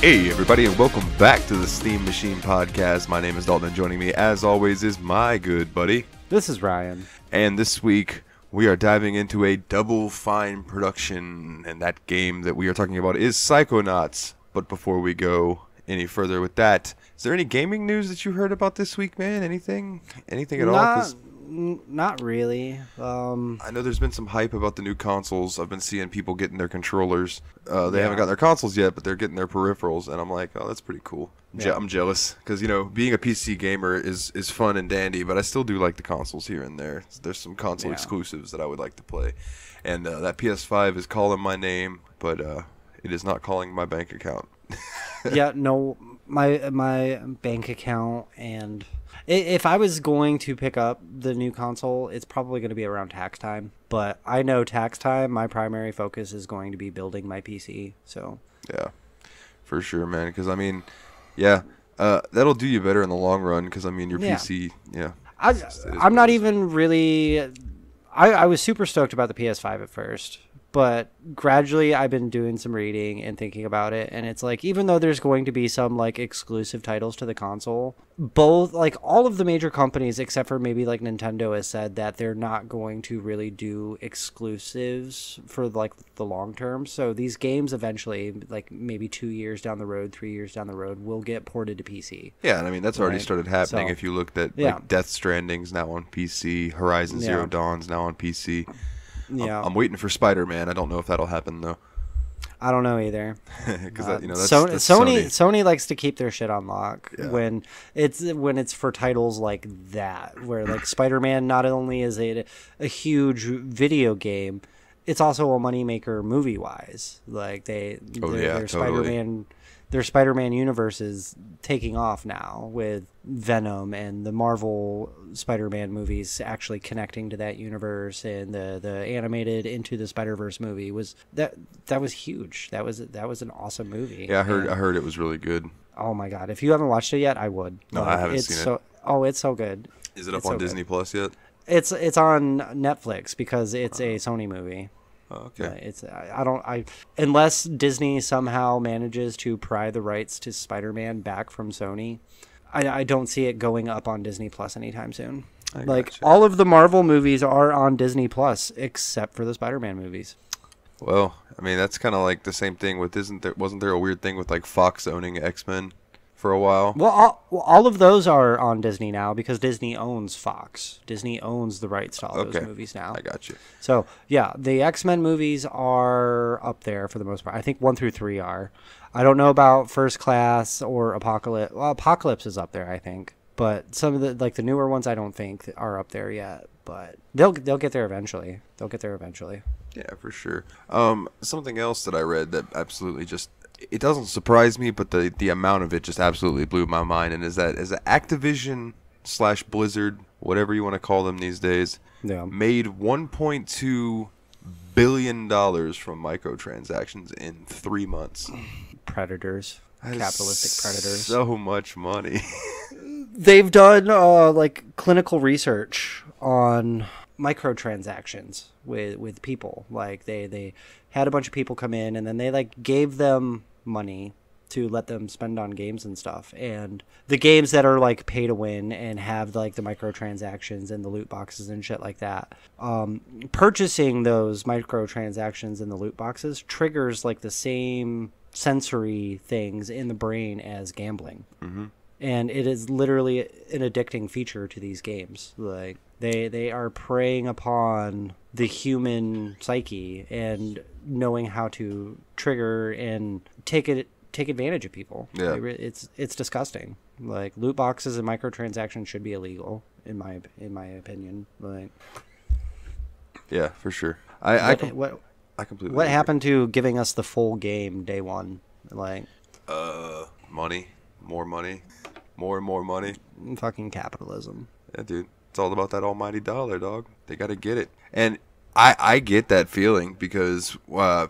Hey everybody, and welcome back to the Steam Machine Podcast. My name is Dalton, and joining me as always is my good buddy. This is Ryan. And this week we are diving into a Double Fine production, and that game that we are talking about is Psychonauts. But before we go any further with that, is there any gaming news that you heard about this week, man? Anything at all? 'Cause Not really. I know there's been some hype about the new consoles. I've been seeing people getting their controllers. They haven't gotten their consoles yet, but they're getting their peripherals, and I'm like, oh, that's pretty cool. I'm jealous because, being a PC gamer is fun and dandy, but I still do like the consoles here and there. There's some console exclusives that I would like to play, and that PS5 is calling my name, but it is not calling my bank account. My bank account, and if I was going to pick up the new console, it's probably going to be around tax time. But I know tax time, my primary focus is going to be building my PC. So yeah, for sure, man. Because that'll do you better in the long run. Because your PC, I'm not even really. I was super stoked about the PS5 at first. But gradually, I've been doing some reading and thinking about it, and it's like, even though there's going to be some exclusive titles to the console, all of the major companies, except for maybe Nintendo, has said that they're not going to really do exclusives for the long term. So these games eventually, maybe 2 years down the road, 3 years down the road, will get ported to PC. Yeah, and that's already started happening. So, if you looked at Death Stranding's now on PC, Horizon Zero Dawn's now on PC. Yeah, I'm waiting for Spider-Man. I don't know if that'll happen though. I don't know either. Because that's Sony likes to keep their shit on lock when it's for titles like that, where Spider-Man not only is a huge video game, it's also a moneymaker movie wise. Their Spider-Man universe is taking off now with Venom and the Marvel Spider-Man movies actually connecting to that universe, and the animated Into the Spider-Verse movie was huge. That was an awesome movie. Yeah, I heard it was really good. Oh my god! If you haven't watched it yet, I would. No, I haven't seen it. Oh, it's so good. Is it up on Disney Plus yet? It's on Netflix because it's a Sony movie. Oh, okay. Unless Disney somehow manages to pry the rights to Spider-Man back from Sony, I don't see it going up on Disney Plus anytime soon. All of the Marvel movies are on Disney Plus except for the Spider-Man movies. Well, that's kind of the same thing with wasn't there a weird thing with Fox owning X-Men for a while? Well, all of those are on Disney now because Disney owns Fox. Disney owns the rights to all those movies now. I got you. So, yeah, the X-Men movies are up there for the most part. I think 1 through 3 are. I don't know about First Class or Apocalypse. Well, Apocalypse is up there, I think. But some of the newer ones I don't think are up there yet. But they'll get there eventually. Yeah, for sure. Something else that I read that absolutely just... It doesn't surprise me, but the amount of it just absolutely blew my mind. And is that Activision / Blizzard, whatever you want to call them these days, made $1.2 billion from microtransactions in 3 months. Predators. Capitalistic predators. So much money. They've done clinical research on microtransactions with people. They had a bunch of people come in, and then they gave them money to let them spend on games and stuff. And the games that are pay to win and have the microtransactions and the loot boxes and shit like that, purchasing those microtransactions and the loot boxes triggers the same sensory things in the brain as gambling. Mm-hmm. And it is literally an addicting feature to these games. They are preying upon the human psyche and knowing how to trigger and take advantage of people. Yeah. It's disgusting. Loot boxes and microtransactions should be illegal in my opinion. Yeah, for sure. I completely What agree. happened to giving us the full game day one? Money, more money, more and more money. Fucking capitalism. Yeah, dude. It's all about that almighty dollar, dog. They got to get it. And I get that feeling because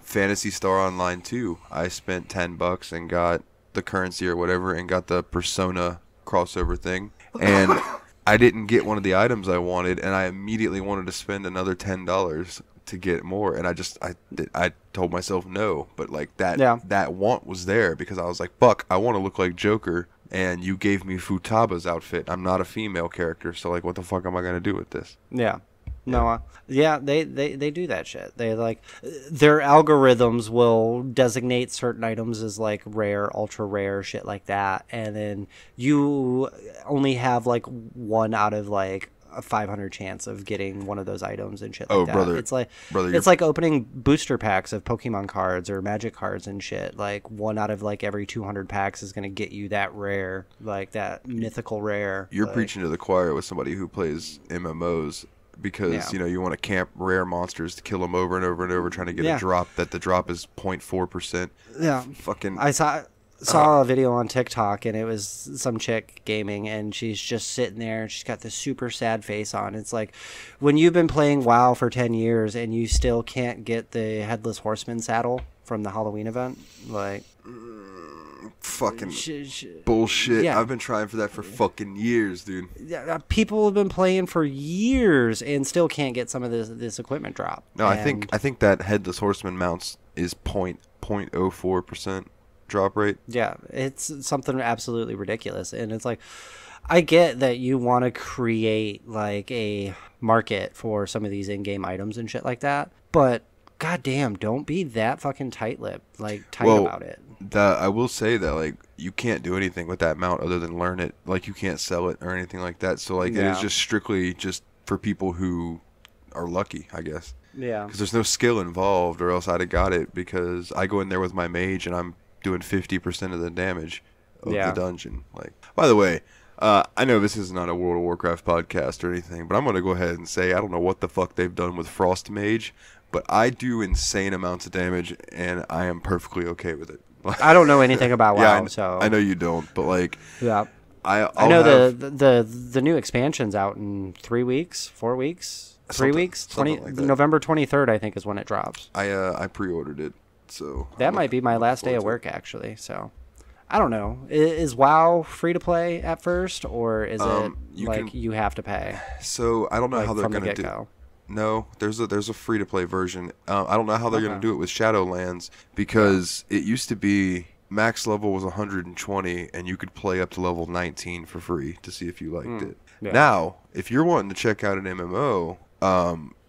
Phantasy Star Online 2, I spent $10 and got the currency or whatever and got the Persona crossover thing. And I didn't get one of the items I wanted, and I immediately wanted to spend another $10 to get more, and I told myself no, but like that Yeah. that want was there because I was like, fuck, I want to look like Joker, and you gave me Futaba's outfit. I'm not a female character, so like, what the fuck am I gonna do with this? Yeah. No, they do that shit. They like their algorithms will designate certain items as like rare, ultra rare, shit like that, and then you only have like 1 out of like a 500 chance of getting one of those items and shit like that. Brother, It's like brother, it's like opening booster packs of Pokemon cards or Magic cards and shit. Like 1 out of like every 200 packs is gonna get you that rare, like that mythical rare. You're like, preaching to the choir with somebody who plays MMOs. Because, you want to camp rare monsters to kill them over and over and over, trying to get a drop that the drop is 0.4%. Yeah. Fucking. I saw a video on TikTok, and it was some chick gaming, and she's just sitting there, and she's got this super sad face on. It's like, when you've been playing WoW for 10 years, and you still can't get the Headless Horseman saddle from the Halloween event, like... Fucking bullshit. Yeah. I've been trying for that for fucking years, dude. People have been playing for years and still can't get some of this equipment drop. No, I think that Headless Horseman mounts is 0.04% drop rate. Yeah, it's something absolutely ridiculous. And it's like, I get that you want to create like a market for some of these in-game items and shit like that, but goddamn, don't be that fucking tight-lipped, like about it. I will say that like you can't do anything with that mount other than learn it. Like you can't sell it or anything like that. So like it is just strictly just for people who are lucky, I guess. Yeah. Because there's no skill involved, or else I'd have got it. Because I go in there with my mage and I'm doing 50% of the damage of the dungeon. Like, by the way, I know this is not a World of Warcraft podcast or anything, but I'm gonna go ahead and say I don't know what the fuck they've done with Frost Mage, but I do insane amounts of damage and I am perfectly okay with it. I don't know anything about WoW, so I know you don't, but like, yeah, I know the new expansion's out in 3 weeks, 4 weeks, 3 weeks. Like November 23rd, I think, is when it drops. I pre-ordered it, so that might be my last day of work actually. So I don't know. Is WoW free to play at first, or is it you have to pay? So I don't know how they're from the gonna get-go. do. No, there's a free to play version. I don't know how they're gonna do it with Shadowlands, because it used to be max level was 120 and you could play up to level 19 for free to see if you liked it. Yeah. Now, if you're wanting to check out an MMO,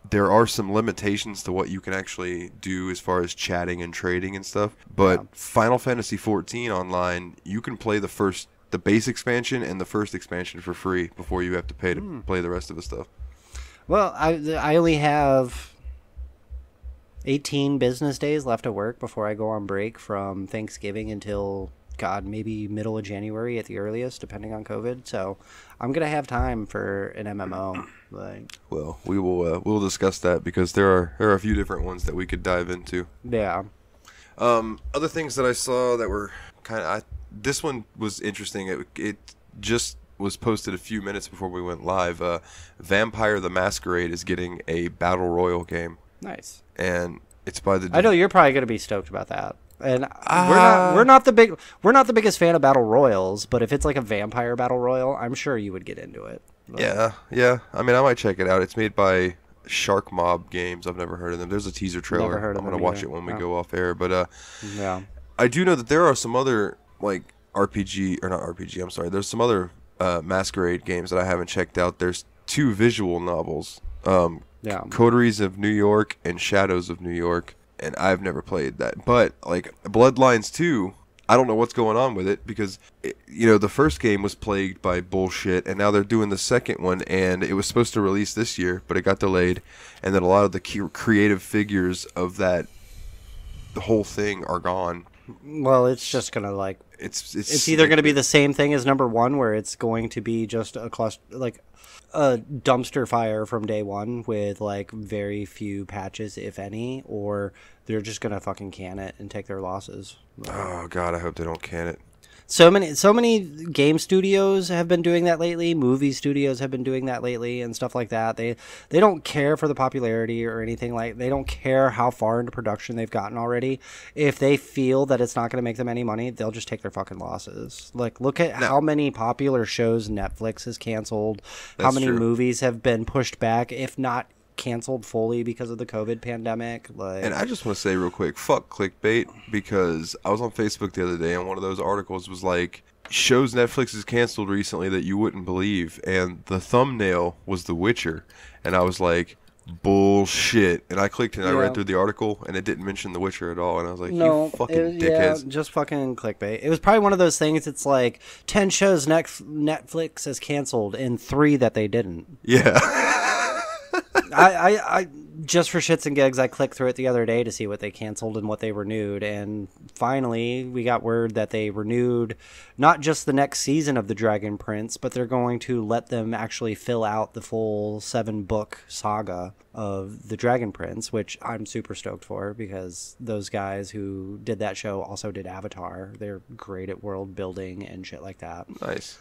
there are some limitations to what you can actually do as far as chatting and trading and stuff. But Final Fantasy 14 online, you can play the base expansion and the first expansion for free before you have to pay to play the rest of the stuff. Well, I only have 18 business days left of work before I go on break from Thanksgiving until, God, maybe middle of January at the earliest, depending on COVID. So I'm going to have time for an MMO. Well, we'll discuss that, because there are a few different ones that we could dive into. Yeah. Other things that I saw that were this one was interesting. It just was posted a few minutes before we went live. Vampire the Masquerade is getting a battle royal game. Nice. And it's by the... I know you're probably going to be stoked about that. And we're not the biggest fan of battle royals, but if it's like a vampire battle royal, I'm sure you would get into it. But... Yeah. I mean, I might check it out. It's made by Shark Mob Games. I've never heard of them. There's a teaser trailer. Never heard of I'm them gonna watch either. it when we go off air. But yeah, I do know that there are some other like I'm sorry. There's some other Masquerade games that I haven't checked out. There's 2 visual novels. Coteries of New York and Shadows of New York, and I've never played that. But like Bloodlines 2, I don't know what's going on with it, because the first game was plagued by bullshit, and now they're doing the second one, and it was supposed to release this year, but it got delayed, and then a lot of the creative figures of the whole thing are gone. Well, it's just gonna like it's either gonna be the same thing as number 1, where it's going to be just a cluster, like a dumpster fire from day one with like very few patches, if any, or they're just gonna fucking can it and take their losses. Oh God, I hope they don't can it. So many game studios have been doing that lately. Movie studios have been doing that lately and stuff like that. They don't care for the popularity or anything. Like, they don't care how far into production they've gotten already. If they feel that it's not going to make them any money, they'll just take their fucking losses. Like, look at how many popular shows Netflix has canceled, how many movies have been pushed back, if not canceled fully because of the COVID pandemic. Like, And I just want to say real quick, fuck clickbait, because I was on Facebook the other day and one of those articles was like, shows Netflix has canceled recently that you wouldn't believe, and the thumbnail was The Witcher, and I was like, bullshit. And I clicked and I read through the article and it didn't mention The Witcher at all, and I was like, no, you fucking dickheads. Yeah, just fucking clickbait. It was probably one of those things. It's like 10 shows Netflix has canceled and 3 that they didn't. Yeah. I just for shits and gigs, I clicked through it the other day to see what they canceled and what they renewed, and finally we got word that they renewed not just the next season of The Dragon Prince, but they're going to let them actually fill out the full 7-book saga of The Dragon Prince, which I'm super stoked for, because those guys who did that show also did Avatar. They're great at world building and shit like that. Nice.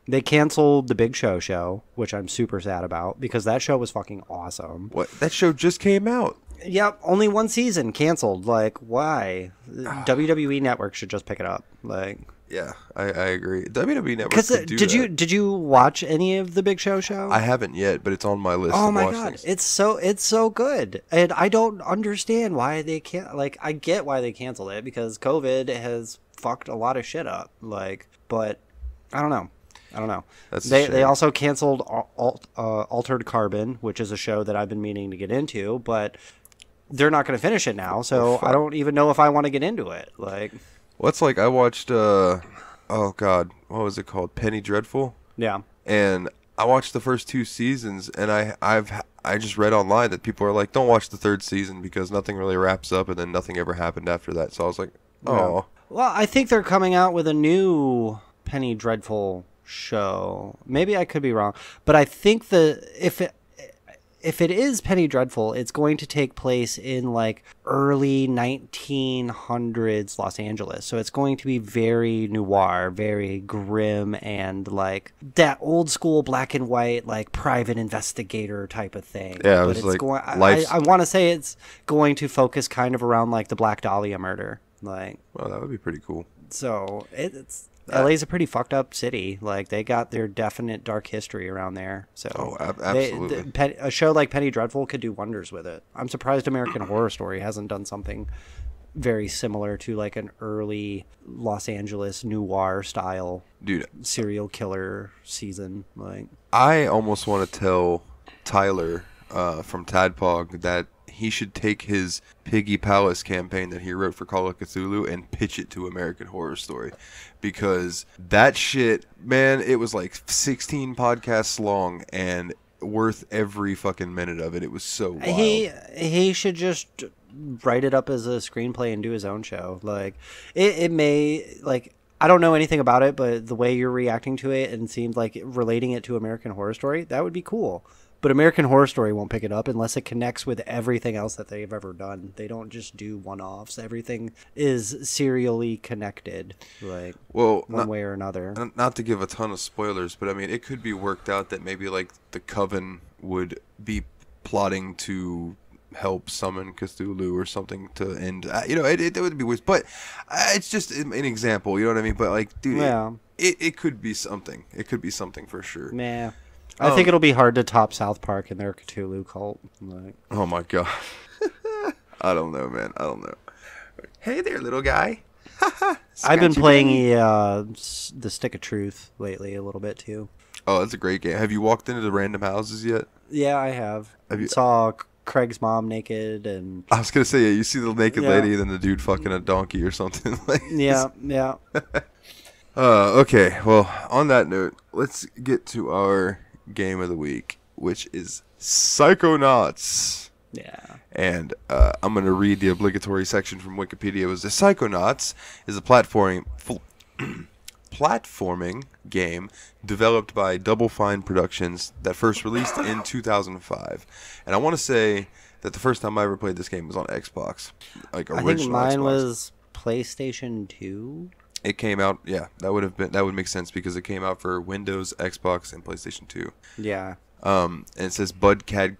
They canceled the Big show, which I'm super sad about, because that show was fucking awesome. What? That show just came out. Yep, only 1 season canceled. Like, why? WWE Network should just pick it up. Like, yeah, I agree. WWE Network could do that. Did you watch any of the Big show? I haven't yet, but it's on my list. Oh of my watch god, things. it's so good, and I don't understand why they can't. Like, I get why they canceled it, because COVID has fucked a lot of shit up. Like, but I don't know. They also canceled Altered Carbon, which is a show that I've been meaning to get into, but they're not going to finish it now, so I don't even know if I want to get into it. Like, what's like I watched oh god, what was it called? Penny Dreadful? Yeah. And I watched the first 2 seasons, and I just read online that people are like, don't watch the 3rd season because nothing really wraps up, and then nothing ever happened after that. So I was like, oh. Yeah. Well, I think they're coming out with a new Penny Dreadful show. Maybe I could be wrong, but I think if it is Penny Dreadful, it's going to take place in like early 1900s Los Angeles. So it's going to be very noir, very grim, and like that old school black and white, like private investigator type of thing. Yeah, but it's like I want to say it's going to focus kind of around like the Black Dahlia murder. Like, well, that would be pretty cool. So it's LA's a pretty fucked up city. Like, they got their definite dark history around there. So absolutely. A show like Penny Dreadful could do wonders with it. I'm surprised American Horror Story hasn't done something very similar to like an early Los Angeles noir style serial killer season. Like, I almost want to tell Tyler from Tadpog that he should take his Piggy Palace campaign that he wrote for Call of Cthulhu and pitch it to American Horror Story, because that shit, man, it was like 16 podcasts long and worth every fucking minute of it. It was so wild. He should just write it up as a screenplay and do his own show. Like, it may, like, I don't know anything about it, but the way you're reacting to it and seemed like relating it to American Horror Story, that would be cool. But American Horror Story won't pick it up unless it connects with everything else that they've ever done. They don't just do one-offs. Everything is serially connected, like, one way or another. Not to give a ton of spoilers, but I mean, it could be worked out that maybe like the Coven would be plotting to help summon Cthulhu or something to end. It would be weird, but it's just an example. You know what I mean? But like, dude, yeah. It could be something. It could be something for sure. Nah. I think it'll be hard to top South Park and their Cthulhu cult. Like, oh my god. I don't know, man. I don't know. Hey there, little guy. I've been playing the Stick of Truth lately a little bit too. Oh, that's a great game. Have you walked into the random houses yet? Yeah, I have. Saw Craig's mom naked, and I was gonna say, yeah, you see the naked lady and then the dude fucking a donkey or something. Like, yeah. Okay. Well, on that note, let's get to our game of the week, which is Psychonauts. Yeah. And I'm going to read the obligatory section from Wikipedia. It was the Psychonauts is a platforming game developed by Double Fine Productions that first released in 2005. And I want to say that the first time I ever played this game was on Xbox, like original I think mine Xbox. Was PlayStation 2. It came out, yeah, that would make sense because it came out for Windows, Xbox, and PlayStation 2. Yeah. And it says Bud Cat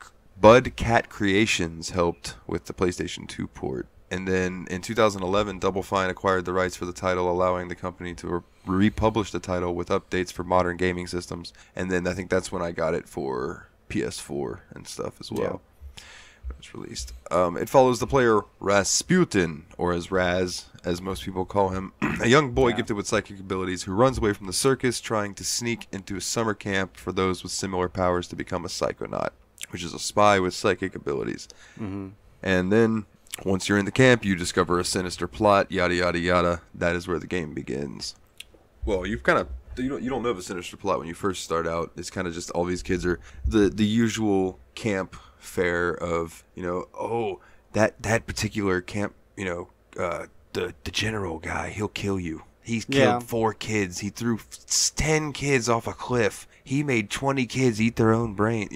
Creations helped with the PlayStation 2 port. And then in 2011, Double Fine acquired the rights for the title, allowing the company to republish the title with updates for modern gaming systems. And then I think that's when I got it for PS4 and stuff as well. When it's released. It follows the player Rasputin, or as Raz, as most people call him, a young boy gifted with psychic abilities who runs away from the circus trying to sneak into a summer camp for those with similar powers to become a psychonaut, which is a spy with psychic abilities. Mm-hmm. And then, once you're in the camp, you discover a sinister plot, yada yada yada. That is where the game begins. Well, you don't know the sinister plot when you first start out. It's kind of just all these kids are the usual camp fare of, that particular camp, the general guy, he'll kill you. He's killed 4 kids. He threw 10 kids off a cliff. He made 20 kids eat their own brain.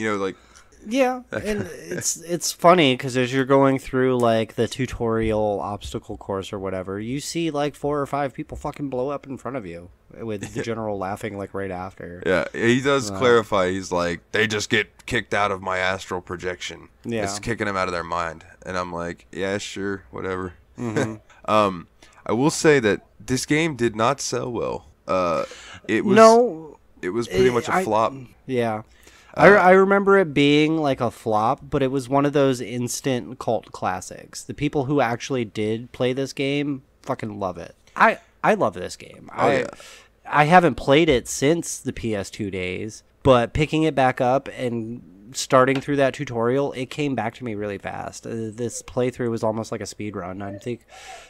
Yeah, and it's funny because as you're going through like the tutorial obstacle course or whatever, you see like 4 or 5 people fucking blow up in front of you with the general laughing like right after. Yeah, he does clarify. He's like, they just get kicked out of my astral projection. Yeah, it's kicking them out of their mind, and I'm like, yeah, sure, whatever. Mm-hmm. I will say that this game did not sell well. It was pretty much a flop. Yeah. I remember it being like a flop, but it was one of those instant cult classics. The people who actually did play this game fucking love it. I love this game. I haven't played it since the PS2 days, but picking it back up and starting through that tutorial, it came back to me really fast. This playthrough was almost like a speed run. I think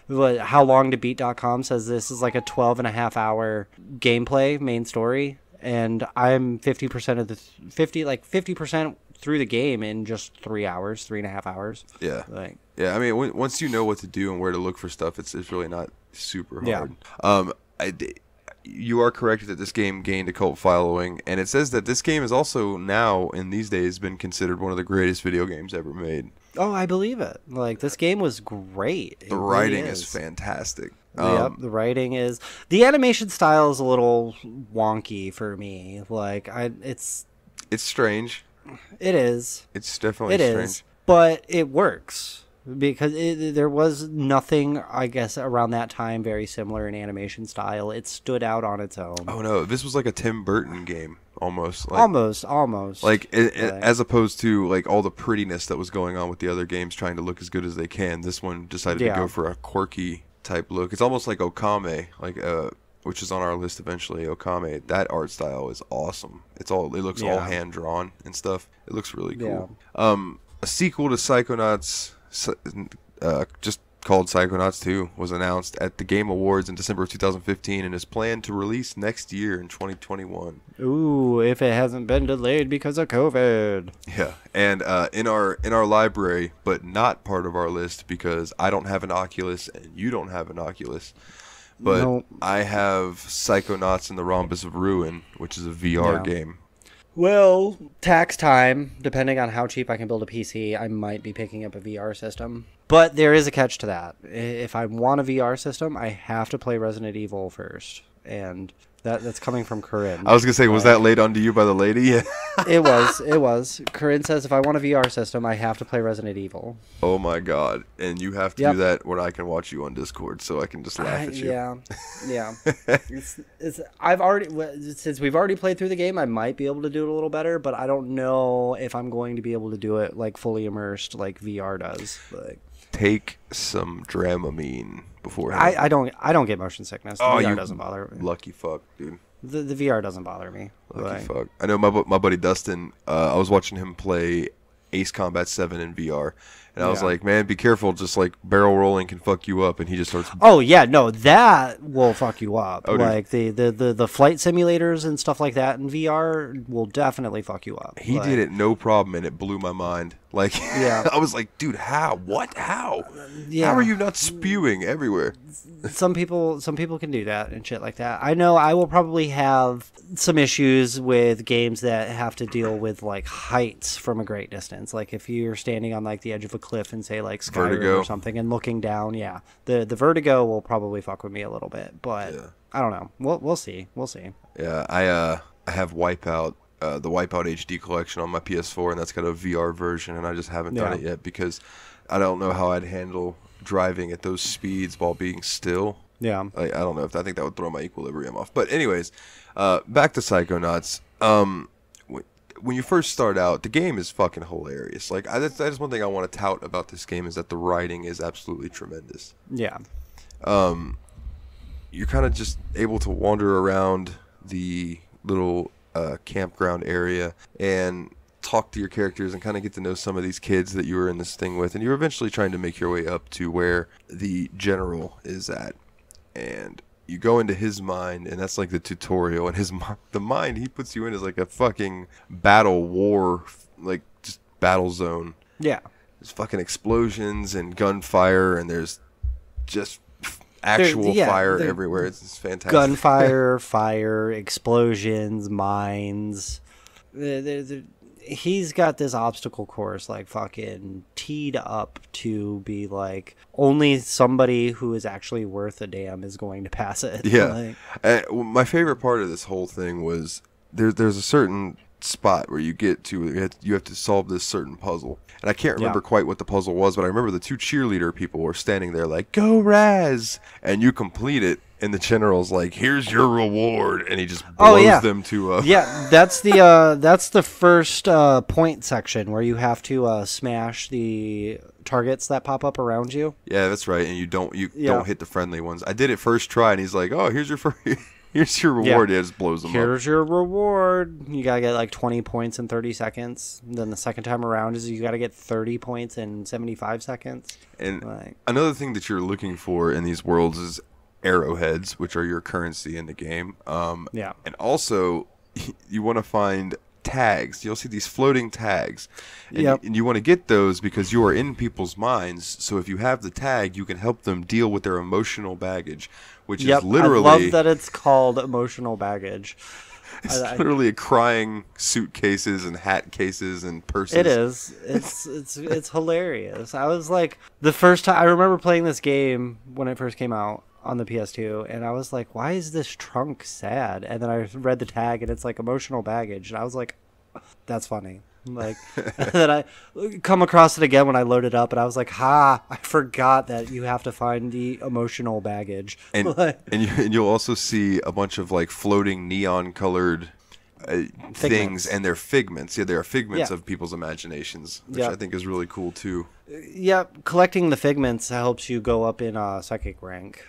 howlongtobeat.com says this is like a 12.5-hour gameplay main story. And I'm 50% through the game in just 3.5 hours. Yeah. I mean, once you know what to do and where to look for stuff, it's really not super hard. Yeah. You are correct that this game gained a cult following, and it says that this game is also now, in these days, been considered one of the greatest video games ever made. Oh, I believe it. Like, this game was great. The writing is fantastic. Yep, the writing is... The animation style is a little wonky for me. Like, it's strange. It is. It's definitely strange. But it works. Because there was nothing, I guess, around that time very similar in animation style. It stood out on its own. Oh, no. This was like a Tim Burton game, almost. Like, almost. Like, as opposed to, like, all the prettiness that was going on with the other games trying to look as good as they can. This one decided to go for a quirky type look. It's almost like Okame, which is on our list eventually. Okame, that art style is awesome. It looks all hand drawn and stuff. It looks really cool. Yeah. A sequel to Psychonauts, just called Psychonauts 2, was announced at the Game Awards in December of 2015 and is planned to release next year in 2021. Ooh, if it hasn't been delayed because of COVID. Yeah, and in our library, but not part of our list because I don't have an Oculus and you don't have an Oculus. But nope. I have Psychonauts and the Rhombus of Ruin, which is a VR game. Well, tax time, depending on how cheap I can build a PC, I might be picking up a VR system. But there is a catch to that. If I want a VR system, I have to play Resident Evil first. And that's coming from Corinne. I was going to say, was that laid onto you by the lady? It was. Corinne says if I want a VR system, I have to play Resident Evil. Oh my God. And you have to do that when I can watch you on Discord so I can just laugh at you. Yeah. Since we've already played through the game, I might be able to do it a little better, but I don't know if I'm going to be able to do it like fully immersed like VR does. Like, take some Dramamine before. I don't get motion sickness. The VR doesn't bother me. Lucky fuck, dude. The VR doesn't bother me. Lucky fuck. I know my buddy Dustin. I was watching him play Ace Combat 7 in VR, and I was like, man, be careful. Just like barrel rolling can fuck you up. And he just starts. Oh yeah, no, that will fuck you up. Oh, like the flight simulators and stuff like that in VR will definitely fuck you up. He did it no problem, and it blew my mind. Like, I was like, dude, how? What? How? How are you not spewing everywhere? Some people can do that and shit like that. I know I will probably have some issues with games that have to deal with like heights from a great distance. Like if you're standing on like the edge of a cliff and say like Skyrim or something and looking down, the vertigo will probably fuck with me a little bit. But I don't know. We'll see. Yeah, I have Wipeout. The Wipeout HD collection on my PS4, and that's got a VR version, and I just haven't done it yet because I don't know how I'd handle driving at those speeds while being still. Yeah. I don't know. I think that would throw my equilibrium off. But anyways, back to Psychonauts. when you first start out, the game is fucking hilarious. Like, that's one thing I want to tout about this game is that the writing is absolutely tremendous. Yeah. You're kind of just able to wander around the little campground area and talk to your characters and kind of get to know some of these kids that you were in this thing with, and you're eventually trying to make your way up to where the general is at, and you go into his mind, and that's like the tutorial, and the mind he puts you in is like a fucking battle war, like just battle zone. Yeah. There's fucking explosions and gunfire, and there's just actual fire everywhere. It's fantastic. Gunfire, fire, explosions, mines. He's got this obstacle course like fucking teed up to be like only somebody who is actually worth a damn is going to pass it. Yeah. My favorite part of this whole thing was there's a certain spot where you get to, you have to solve this certain puzzle. And I can't remember quite what the puzzle was, but I remember the two cheerleader people were standing there like, "Go Raz!" And you complete it, and the general's like, "Here's your reward," and he just blows them to Yeah, that's the first point section where you have to smash the targets that pop up around you. Yeah, that's right, and you don't hit the friendly ones. I did it first try, and he's like, "Oh, here's your here's your reward." Yeah, it just blows them up. Here's your reward. You gotta get like 20 points in 30 seconds. Then the second time around is you gotta get 30 points in 75 seconds. And another thing that you're looking for in these worlds is arrowheads, which are your currency in the game. And also, you want to find tags. You'll see these floating tags. And you want to get those because you are in people's minds. So if you have the tag, you can help them deal with their emotional baggage, which is literally... I love that it's called emotional baggage. It's literally crying suitcases and hat cases and purses. It is. It's hilarious. I was like, the first time... I remember playing this game when it first came out on the PS2, and I was like, why is this trunk sad? And then I read the tag, and it's like emotional baggage, and I was like, that's funny. Like, and then I come across it again when I loaded up, and I was like, I forgot that you have to find the emotional baggage. And you'll also see a bunch of like floating neon colored things, and they're figments. Yeah, they are figments of people's imaginations, which I think is really cool too. Collecting the figments helps you go up in psychic rank,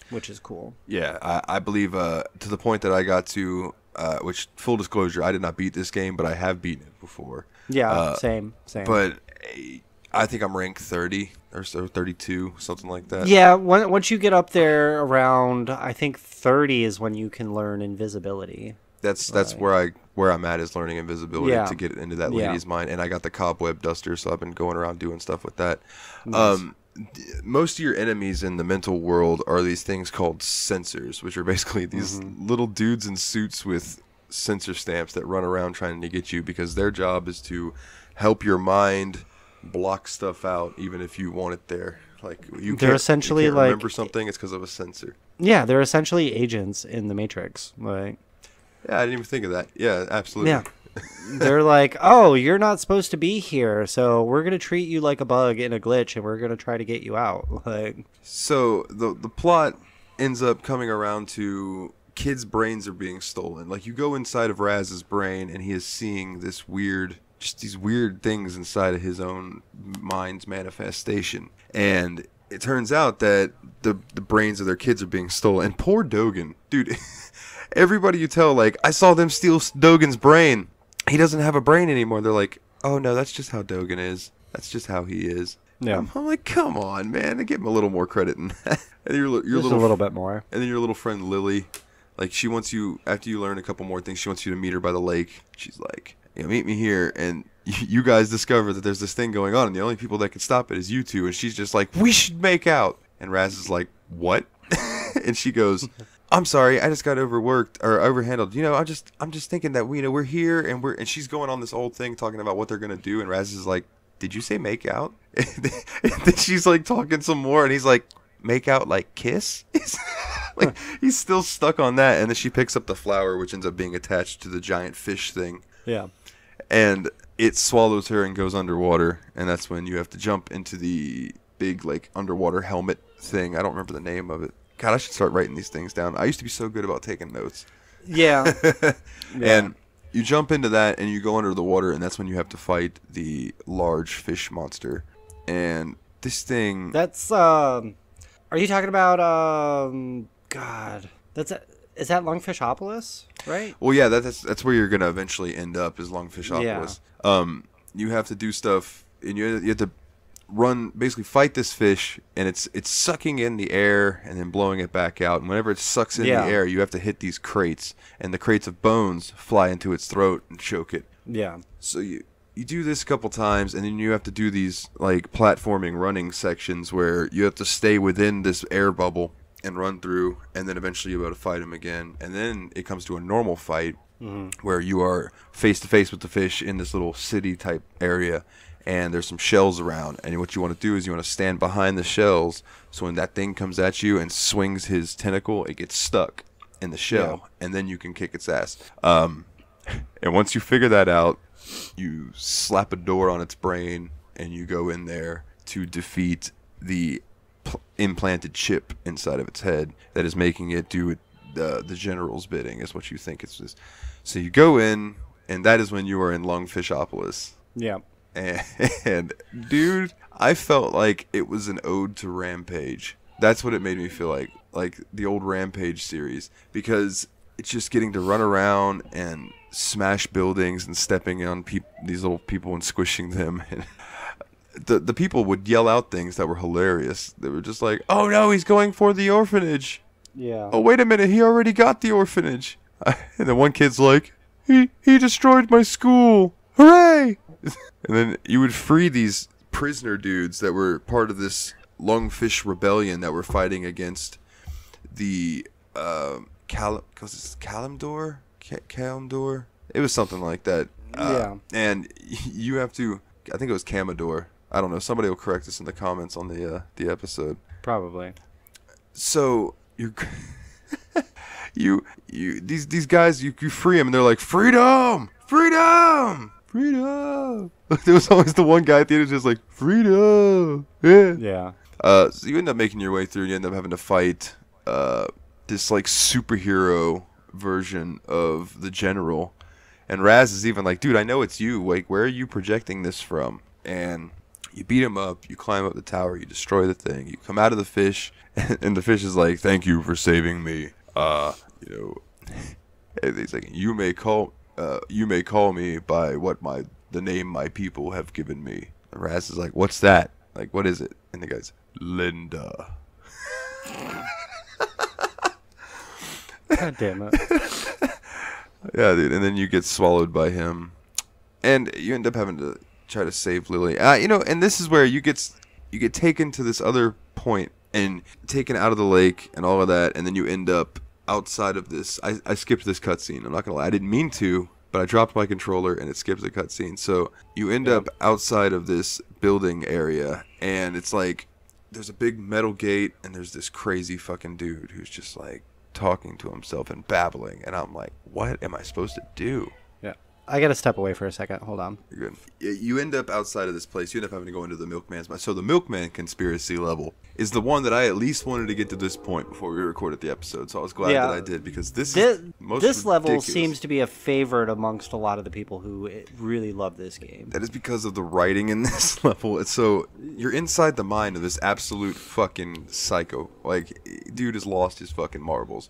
which is cool. Yeah, I believe to the point that I got to, which, full disclosure, I did not beat this game, but I have beaten it before. Yeah, same. But I think I'm ranked 30 or so, 32, something like that. Yeah, once you get up there around, I think 30 is when you can learn invisibility. That's where I'm at, is learning invisibility to get into that lady's mind. And I got the cobweb duster, so I've been going around doing stuff with that. Nice. Most of your enemies in the mental world are these things called sensors, which are basically these little dudes in suits with sensor stamps that run around trying to get you, because their job is to help your mind block stuff out, even if you want it there. Like they're essentially you can't remember something, it's because of a sensor. Yeah, they're essentially agents in the Matrix. Like, yeah, I didn't even think of that. Yeah, absolutely. Yeah. They're like, oh, you're not supposed to be here, so we're going to treat you like a bug in a glitch, and we're going to try to get you out. Like, so the plot ends up coming around to kids' brains are being stolen. Like, you go inside of Raz's brain, and he is seeing these weird things inside of his own mind's manifestation. And it turns out that the brains of their kids are being stolen. And poor Dogen, dude, everybody you tell, like, I saw them steal Dogen's brain. He doesn't have a brain anymore. They're like, oh no, that's just how Dogen is. That's just how he is. Yeah. I'm like, come on, man. Give him a little more credit than that. And your just a little bit more. And then your little friend Lily, like, she wants you, after you learn a couple more things, she wants you to meet her by the lake. She's like, meet me here. And you guys discover that there's this thing going on, and the only people that can stop it is you two. And she's just like, we should make out. And Raz is like, what? And she goes, I'm sorry, I just got overworked or overhandled. I'm just thinking that we're here, and she's going on this old thing talking about what they're gonna do, and Raz is like, did you say make out? And then she's like talking some more, and he's like, make out like kiss? Like, he's still stuck on that. And then she picks up the flower, which ends up being attached to the giant fish thing. Yeah. And it swallows her and goes underwater, and that's when you have to jump into the big, like, underwater helmet thing. I don't remember the name of it. God, I should start writing these things down. I used to be so good about taking notes. Yeah. And you jump into that and you go under the water, and that's when you have to fight the large fish monster. And this thing... That's, are you talking about, God, is that Lungfishopolis, right? Well, yeah, that's where you're going to eventually end up, is Lungfishopolis. Yeah. You have to do stuff, and you have to basically fight this fish, and it's sucking in the air and then blowing it back out. And whenever it sucks in the air, you have to hit these crates, and the crates of bones fly into its throat and choke it. Yeah. So you do this a couple times, and then you have to do these like platforming running sections where you have to stay within this air bubble and run through, and then eventually you'll be able to fight him again. And then it comes to a normal fight where you are face to face with the fish in this little city type area, and there's some shells around. And what you want to do is you want to stand behind the shells, so when that thing comes at you and swings his tentacle, it gets stuck in the shell, and then you can kick its ass. And once you figure that out, you slap a door on its brain, and you go in there to defeat the implanted chip inside of its head that is making it do the general's bidding, is what you think it's just. So you go in, and that is when you are in Lungfishopolis. Yeah. And dude, I felt like it was an ode to Rampage. That's what it made me feel like the old Rampage series, because it's just getting to run around and smash buildings and stepping on these little people and squishing them. And the people would yell out things that were hilarious. They were just like, "Oh no, he's going for the orphanage." Yeah. "Oh wait a minute, he already got the orphanage." And then one kid's like, he destroyed my school. Hooray! And then you would free these prisoner dudes that were part of this Lungfish rebellion that were fighting against the Kalimdor? Kalimdor? It was something like that. Yeah. And you have to, I think it was Kamador. I don't know. Somebody will correct us in the comments on the episode. Probably. So you're these guys, you free them, and they're like, freedom, freedom, freedom. There was always the one guy at the end who's just like, freedom. Yeah. So you end up making your way through, and you end up having to fight this like superhero version of the general. And Raz is even like, dude, I know it's you. Like, where are you projecting this from? And you beat him up, you climb up the tower, you destroy the thing, you come out of the fish, and the fish is like, thank you for saving me. And he's like, you may call me by the name my people have given me. And Raz is like, what's that? Like, what is it? And the guy's, Linda. God damn it. Yeah, dude. And then you get swallowed by him, and you end up having to try to save Lily. And this is where you get taken to this other point and taken out of the lake and all of that, and then you end up outside of this. I skipped this cutscene. I'm not gonna lie. I didn't mean to, but I dropped my controller and it skipped the cutscene. So you end up outside of this building area, and it's like there's a big metal gate, and there's this crazy fucking dude who's just like talking to himself and babbling, and I'm like, what am I supposed to do? Yeah. I gotta step away for a second. Hold on. You're good. You end up outside of this place. You end up having to go into the Milkman's. So the Milkman conspiracy level is the one that I at least wanted to get to this point before we recorded the episode. So I was glad that I did, because this level ridiculous. Seems to be a favorite amongst a lot of the people who really love this game. That is because of the writing in this level. So you're inside the mind of this absolute fucking psycho. Like, dude has lost his fucking marbles.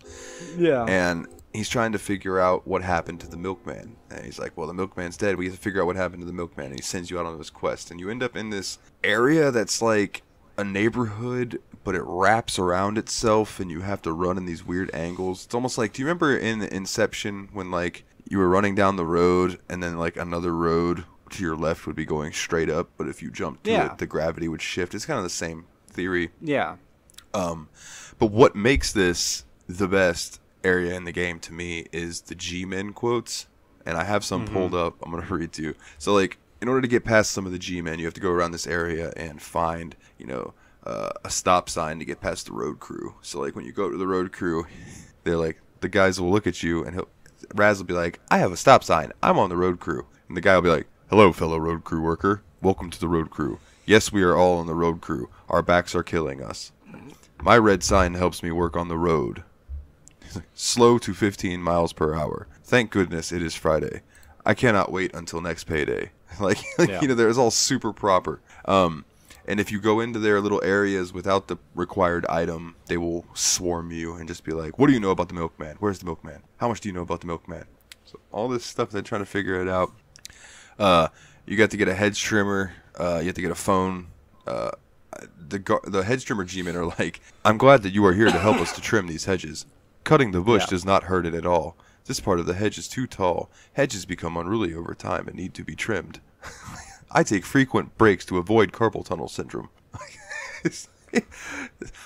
Yeah. And he's trying to figure out what happened to the Milkman. And he's like, well, the Milkman's dead. We have to figure out what happened to the Milkman. And he sends you out on this quest. And you end up in this area that's like a neighborhood, but it wraps around itself, and you have to run in these weird angles. It's almost like, do you remember in Inception when like you were running down the road, and then like another road to your left would be going straight up, but if you jumped to it, the gravity would shift? It's kind of the same theory. Yeah. But what makes this the best area in the game to me is the G-Men quotes, and I have some pulled up. I'm going to read to you. So like, in order to get past some of the G-Men, you have to go around this area and find, a stop sign to get past the road crew. So like, when you go to the road crew, they're like, the guys will look at you, and Raz will be like, I have a stop sign, I'm on the road crew. And the guy will be like, hello, fellow road crew worker, welcome to the road crew. Yes, we are all on the road crew. Our backs are killing us. My red sign helps me work on the road. Slow to 15 miles per hour. Thank goodness it is Friday. I cannot wait until next payday. Like, Yeah. you know, they're all super proper. And if you go into their little areas without the required item, they will swarm you and just be like, what do you know about the milkman? Where's the milkman? How much do you know about the milkman? So all this stuff, they're trying to figure it out. You got to get a hedge trimmer. You have to get a phone. The hedge trimmer G-men are like, I'm glad that you are here to help us to trim these hedges. Cutting the bush does not hurt it at all. This part of the hedge is too tall. Hedges become unruly over time and need to be trimmed. I take frequent breaks to avoid carpal tunnel syndrome.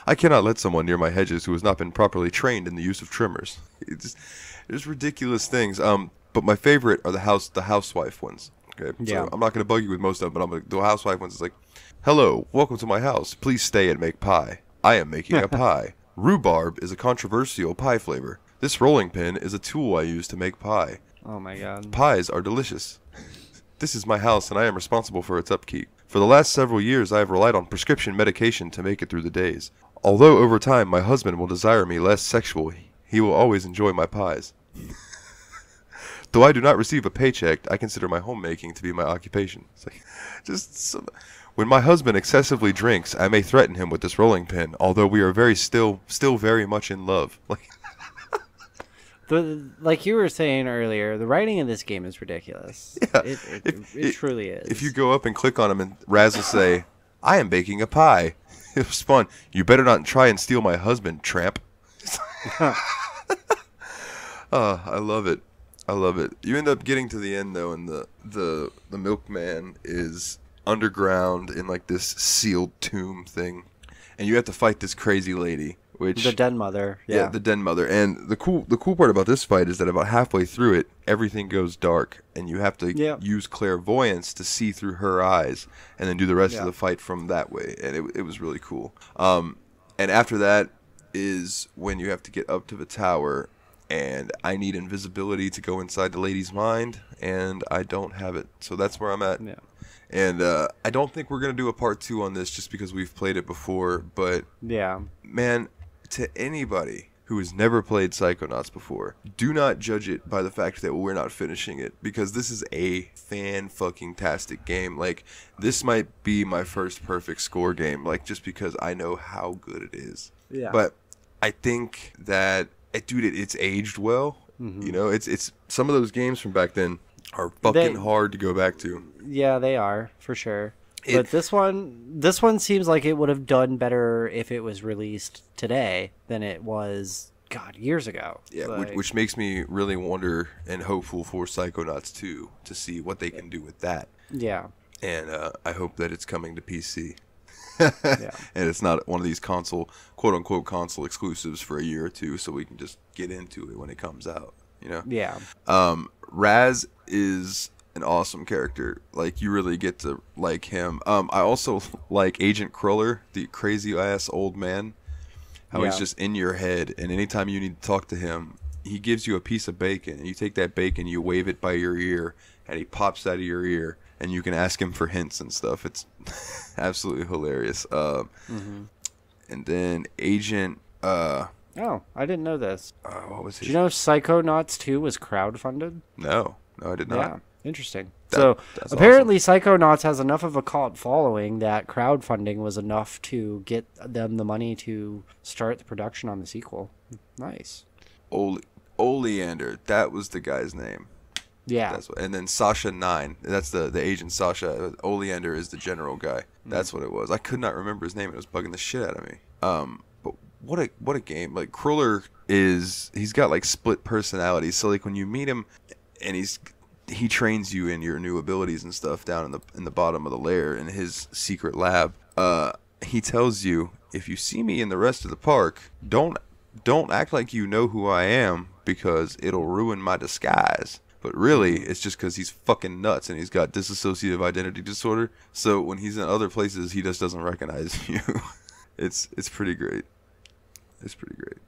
I cannot let someone near my hedges who has not been properly trained in the use of trimmers. There's ridiculous things. But my favorite are the housewife ones. Okay, yeah. So I'm not going to bug you with most of them, but the housewife ones is like, hello, welcome to my house. Please stay and make pie. I am making a pie. Rhubarb is a controversial pie flavor. This rolling pin is a tool I use to make pie. Oh my god. Pies are delicious. This is my house and I am responsible for its upkeep. For the last several years I have relied on prescription medication to make it through the days. Although over time my husband will desire me less sexually, he will always enjoy my pies. Though I do not receive a paycheck, I consider my homemaking to be my occupation. It's like, when my husband excessively drinks, I may threaten him with this rolling pin, although we are still very much in love. Like you were saying earlier, the writing in this game is ridiculous. Yeah, it truly is. If you go up and click on him and Raz will say, I am baking a pie. It was fun. You better not try and steal my husband, tramp. I love it. I love it. You end up getting to the end, though, and the milkman is underground in, like, this sealed tomb thing. And you have to fight this crazy lady. The Den Mother. Yeah, the Den Mother. And the cool part about this fight is that about halfway through it, everything goes dark, and you have to use clairvoyance to see through her eyes, and then do the rest of the fight from that way. And it was really cool. And after that is when you have to get up to the tower, and I need invisibility to go inside the lady's mind, and I don't have it. So that's where I'm at. Yeah. And I don't think we're going to do a part 2 on this just because we've played it before, but man, to anybody who has never played Psychonauts before, do not judge it by the fact that we're not finishing it, because this is a fan-fucking-tastic game. Like, this might be my first perfect score game, like, just because I know how good it is. Yeah. But I think that, dude, it's aged well. Mm-hmm. You know, it's some of those games from back then are fucking hard to go back to. Yeah, they are, for sure. But this one seems like it would have done better if it was released today than it was, God, years ago. Yeah, like, which makes me really wonder and hopeful for Psychonauts 2 to see what they can do with that. Yeah. And I hope that it's coming to PC. Yeah. And it's not one of these quote-unquote console exclusives for a year or two, so we can just get into it when it comes out, you know? Yeah. Raz is an awesome character. Like, you really get to like him. I also like Agent Kruller, the crazy ass old man. How he's just in your head, and anytime you need to talk to him, he gives you a piece of bacon, and you take that bacon, you wave it by your ear, and he pops out of your ear, and you can ask him for hints and stuff. It's absolutely hilarious. And then Agent... oh, I didn't know this. What was it? Did you know Psychonauts 2 was crowdfunded? No, I did not. Yeah. Interesting. That's apparently awesome. Psychonauts has enough of a cult following that crowdfunding was enough to get them the money to start the production on the sequel. Nice. Oleander, that was the guy's name. Yeah. And then Sasha 9, that's the agent Sasha. Oleander is the general guy. That's what it was. I could not remember his name. It was bugging the shit out of me. But what a game. Like, Kruller he's got like split personalities. So like when you meet him and he trains you in your new abilities and stuff down in the bottom of the lair in his secret lab. He tells you, if you see me in the rest of the park, don't act like you know who I am, because it'll ruin my disguise. But really, it's just because he's fucking nuts and he's got dissociative identity disorder. So when he's in other places, he just doesn't recognize you. It's pretty great. It's pretty great.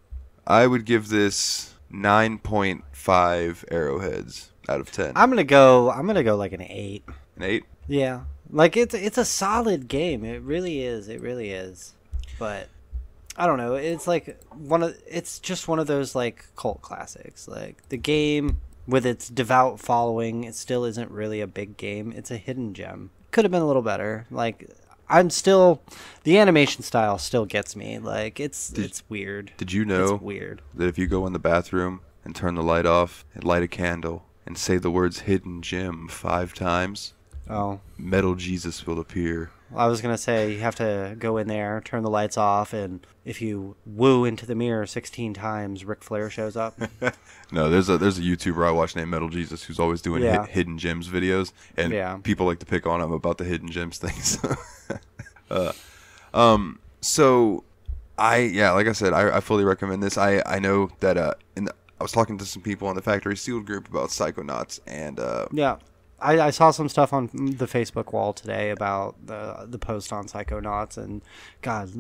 I would give this 9.5 arrowheads out of 10. I'm gonna go like an 8. An 8? Yeah. Like, it's a solid game. It really is. It really is. But I don't know. It's like it's just one of those like cult classics. Like, the game with its devout following, it still isn't really a big game. It's a hidden gem. Could have been a little better. Like, the animation style still gets me. Like, it's weird. Did you know it's weird that if you go in the bathroom and turn the light off and light a candle and say the words hidden gem 5 times, Metal Jesus will appear? I was going to say, you have to go in there, turn the lights off, and if you woo into the mirror 16 times, Ric Flair shows up. No, there's a YouTuber I watch named Metal Jesus who's always doing hidden gems videos, and people like to pick on him about the hidden gems things. So like I said, I fully recommend this. I know that I was talking to some people on the Factory Sealed group about Psychonauts, and I saw some stuff on the Facebook wall today about the post on Psychonauts, and God,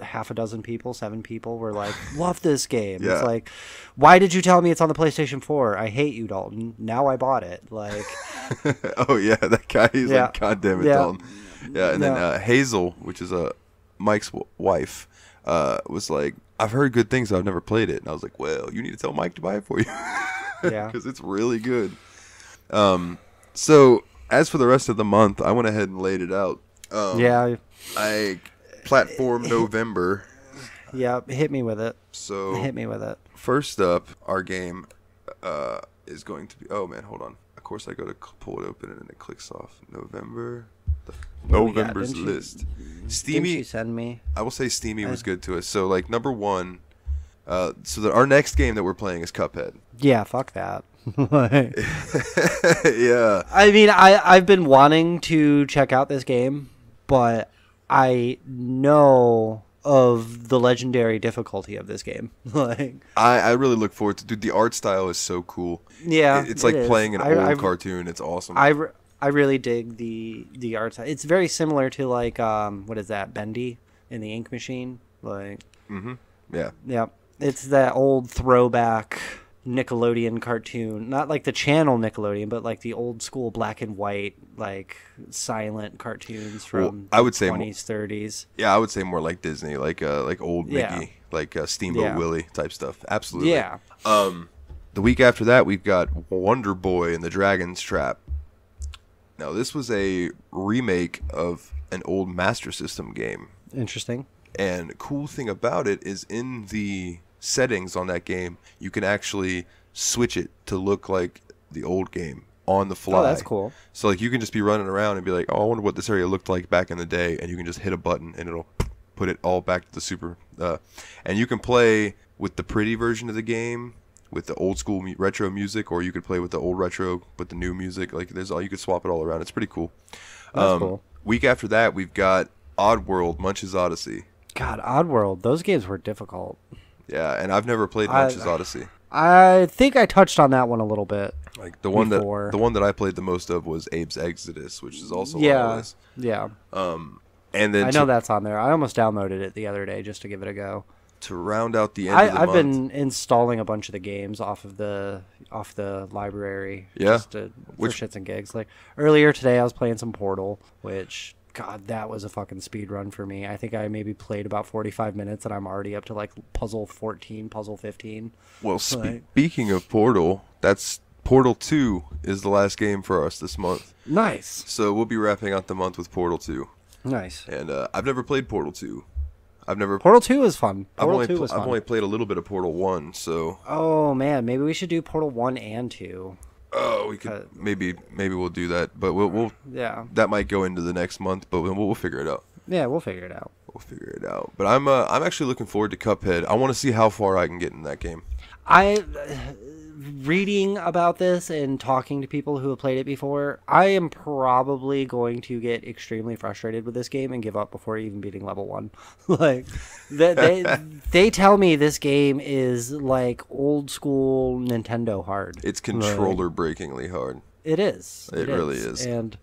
half a dozen people, 7 people were like, love this game. Yeah. It's like, why did you tell me it's on the PlayStation 4? I hate you, Dalton. Now I bought it. Like, oh yeah, that guy. He's like, God damn it, Dalton. Yeah, and then Hazel, which is Mike's wife, was like, I've heard good things, but I've never played it. And I was like, well, you need to tell Mike to buy it for you. Yeah, because it's really good. So as for the rest of the month, I went ahead and laid it out. I platform November. Yeah, hit me with it. So hit me with it. First up, our game is going to be. Oh man, hold on. Of course, I go to pull it open and then it clicks off November. November's list. Steamy. Didn't you send me? I will say Steamy was good to us. So like number 1. So our next game that we're playing is Cuphead. Yeah, fuck that. Yeah. I mean, I've been wanting to check out this game, but I know of the legendary difficulty of this game. Like, I really look forward to. Dude, the art style is so cool. Yeah, it's like playing an old cartoon. It's awesome. I really dig the art style. It's very similar to like what is that, Bendy in the Ink Machine? Like, yeah. It's that old throwback Nickelodeon cartoon, not like the channel Nickelodeon, but like the old school black and white, like silent cartoons from I would say 20s, 30s. Yeah, I would say more like Disney, like old Mickey, like Steamboat Willie type stuff. Absolutely. Yeah. The week after that, we've got Wonder Boy and the Dragon's Trap. Now, this was a remake of an old Master System game. Interesting. And cool thing about it is in the settings on that game, you can actually switch it to look like the old game on the fly. Oh, that's cool. So like you can just be running around and be like, oh, I wonder what this area looked like back in the day, and you can just hit a button and it'll put it all back to the super. And you can play with the pretty version of the game with the old school retro music, or you could play with the old retro but the new music. Like you could swap it all around. It's pretty cool. That's cool. Week after that, we've got Oddworld, Munch's Odyssey. God, Oddworld, those games were difficult. Yeah, and I've never played Munch's Odyssey. I think I touched on that one a little bit. Like the one that I played the most of was Abe's Exodus, which is also on the list. Yeah. And then I know that's on there. I almost downloaded it the other day just to give it a go. To round out the end of the month. I've been installing a bunch of the games off the library. Yeah. Just for shits and gigs. Like earlier today, I was playing some Portal, which, God, that was a fucking speed run for me. I think I maybe played about 45 minutes, and I'm already up to like puzzle 14, puzzle 15. Well, speaking of Portal, that's Portal 2 is the last game for us this month. Nice. So we'll be wrapping up the month with Portal 2. Nice. And I've never played Portal 2. Portal 2 is fun. I've only played a little bit of Portal 1, so. Oh man, maybe we should do Portal 1 and 2. Oh, we could maybe we'll do that, but we'll that might go into the next month, but we'll figure it out. Yeah, we'll figure it out. But I'm actually looking forward to Cuphead. I want to see how far I can get in that game. Reading about this and talking to people who have played it before, I am probably going to get extremely frustrated with this game and give up before even beating level 1. Like, they tell me this game is like old school Nintendo hard. It's controller breakingly hard. It is. It really is. And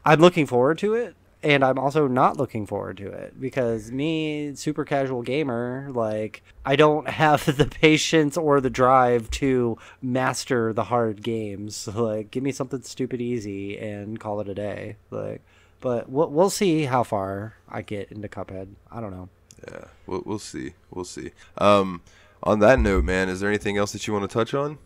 I'm looking forward to it. And I'm also not looking forward to it because me, super casual gamer, like, I don't have the patience or the drive to master the hard games. Like, give me something stupid easy and call it a day. Like, but we'll see how far I get into Cuphead. I don't know. Yeah, we'll see. We'll see. On that note, man, is there anything else that you want to touch on?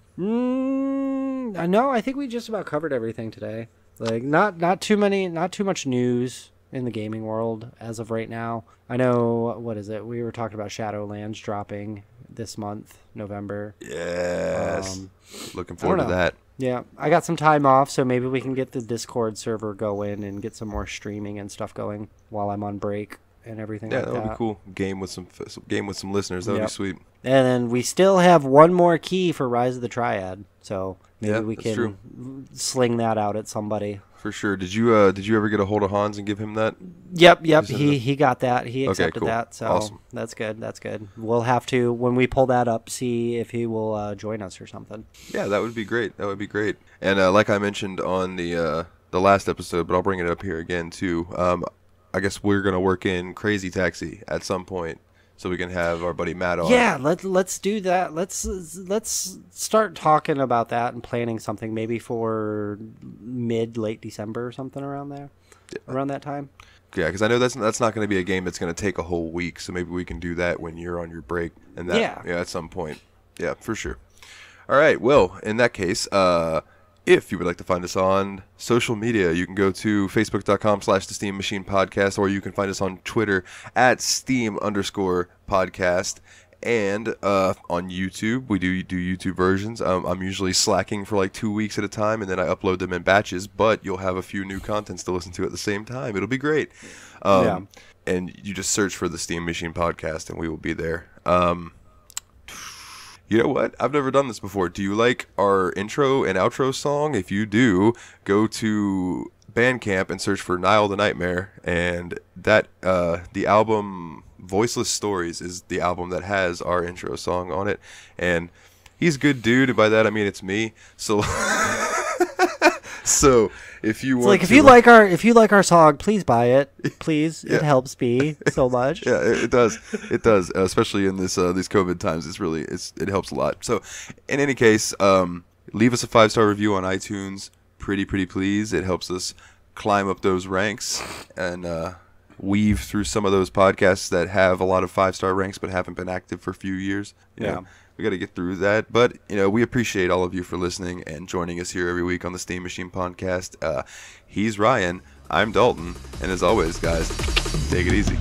No, I think we just about covered everything today. Like, not too much news in the gaming world as of right now. I know, what is it? We were talking about Shadowlands dropping this month, November. Yes. Looking forward to that. Yeah, I got some time off, so maybe we can get the Discord server going and get some more streaming and stuff going while I'm on break and everything like that. Yeah, that would be cool. Game with some listeners. That would be sweet. And then we still have one more key for Rise of the Triad, so maybe we can sling that out at somebody. For sure. Did you ever get a hold of Hans and give him that? Yep. He got that. He accepted cool. that. So awesome. That's good. We'll have to, when we pull that up, see if he will join us or something. Yeah, that would be great. And like I mentioned on the last episode, but I'll bring it up here again too. I guess we're gonna work in Crazy Taxi at some point, so we can have our buddy Matt on. Yeah, let's do that. Let's start talking about that and planning something maybe for late December or something around there, around that time. Yeah, because I know that's not going to be a game that's going to take a whole week, so maybe we can do that when you're on your break and that at some point. Yeah, for sure. All right. Well, in that case, if you would like to find us on social media, you can go to facebook.com/The Steam Machine Podcast, or you can find us on Twitter at Steam_podcast. And on YouTube, we do YouTube versions. I'm usually slacking for like 2 weeks at a time, and then I upload them in batches, but you'll have a few new contents to listen to at the same time. It'll be great. And you just search for the Steam Machine Podcast, and we will be there. You know what? I've never done this before. Do you like our intro and outro song? If you do, go to Bandcamp and search for Nile the Nightmare, and that the album Voiceless Stories is the album that has our intro song on it. And he's a good dude, and by that I mean it's me. So so if you want if you like our song, please buy it. Please. It helps me so much. Yeah, it does. It does, especially in this these COVID times. It helps a lot. So in any case, leave us a 5-star review on iTunes. Pretty please. It helps us climb up those ranks and weave through some of those podcasts that have a lot of 5-star ranks but haven't been active for a few years. You know, we got to get through that. But, we appreciate all of you for listening and joining us here every week on the Steam Machine Podcast. He's Ryan. I'm Dalton. And as always, guys, take it easy.